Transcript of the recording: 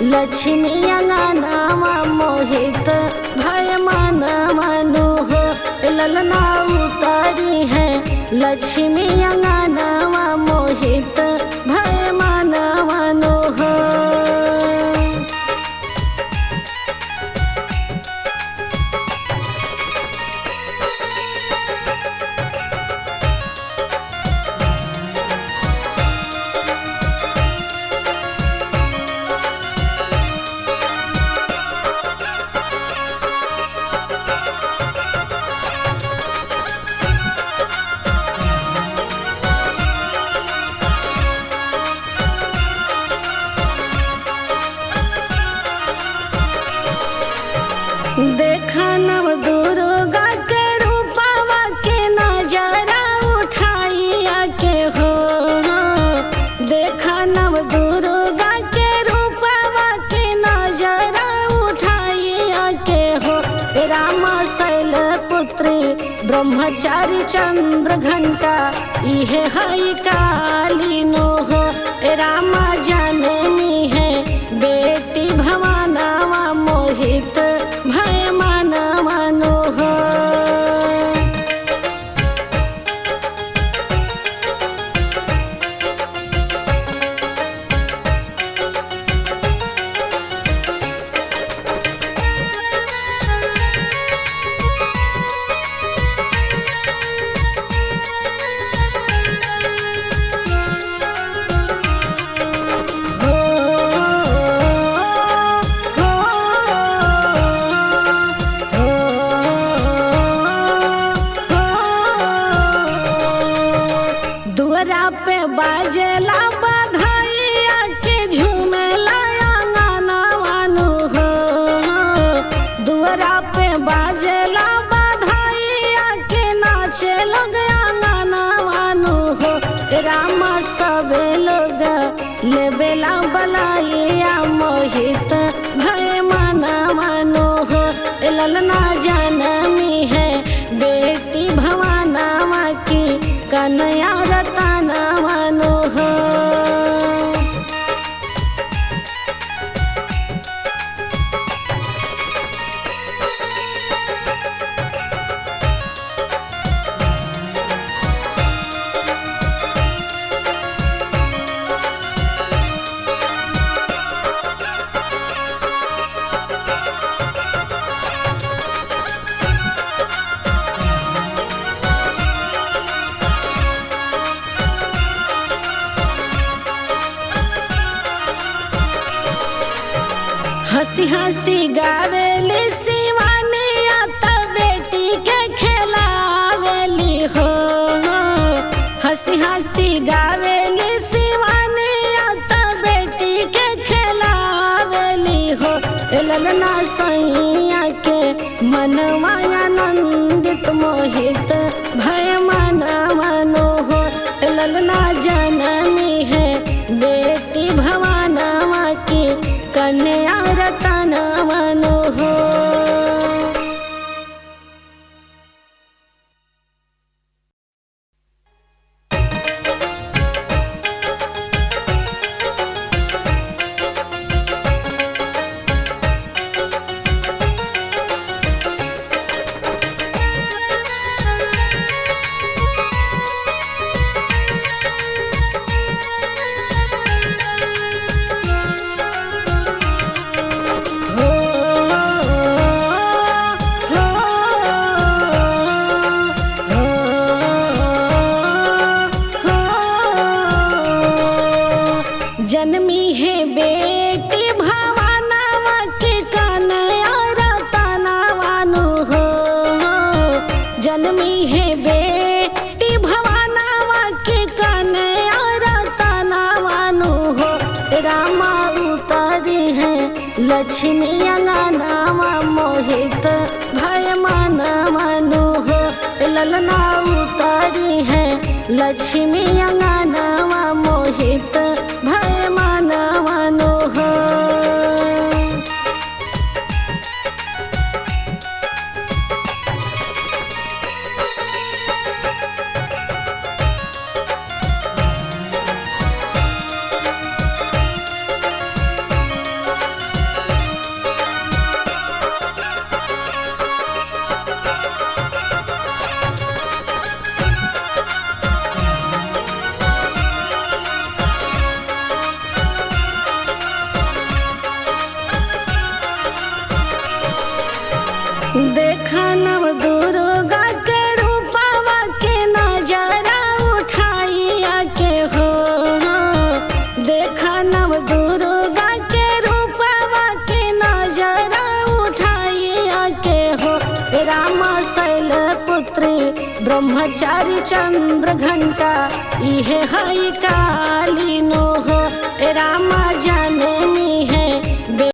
लक्ष्मी अंगनावा मोहित भय मन मनोह ललना उतारी है। लक्ष्मी अंगनावा मोहित भय मन मनोह। देखा नव दुर्गा के रूपवा के नजरा उठाइया के हो। देखा नव दुर्गा के रूपवा के नजरा उठाइया के हो। राम शैल पुत्री ब्रह्मचारी चंद्र घंटा इहे हई काली नो हो। राम जनमी है बेटी भवानावा मोहित भय मन मनोह। दुआरा पे बाजेला बधाइया के झूमेला अंगनवा नु हो। दुआरा पे बाजेला बधाइया के नाचे लोग अंगनवा नु हो। राम सबे लोग लेबेला बलाइया मोहित भय मन मनोह। ललना जनमी है बेटी भवानावा की कन्या रतना मनोह। हंसी हंसी गावेली शिवानी आता बेटी के खिलावेली हो। हंसी हंसी गावेली शिवानी आता बेटी के खिलावेली हो। ललना सैया के मनवा आनंदित मोहित भय मन मनोह। ललना जनमी है बेटी भवानावा की कन्या रतना मनोह। जन्मी है बेटी भवानावा के कन्या रतनावा नु हो। जन्मी है बेटी भवानावा के कन्या रतनावा नु हो। रामा उतारी है लक्ष्मी अंगनावा मोहित भय मन मनोह। ललना उतारी है लक्ष्मी अंगनावा मोहित भय मन मनोह। देखा नव दुर्गा के रूपवा के नजरा उठाइया के हो। देखा नव दुर्गा के रूपवा के नजरा उठाइया के हो। रामा शैलपुत्री ब्रह्मचारी चंद्र घंटा इहे हई काली नो हो। रामा जनमी है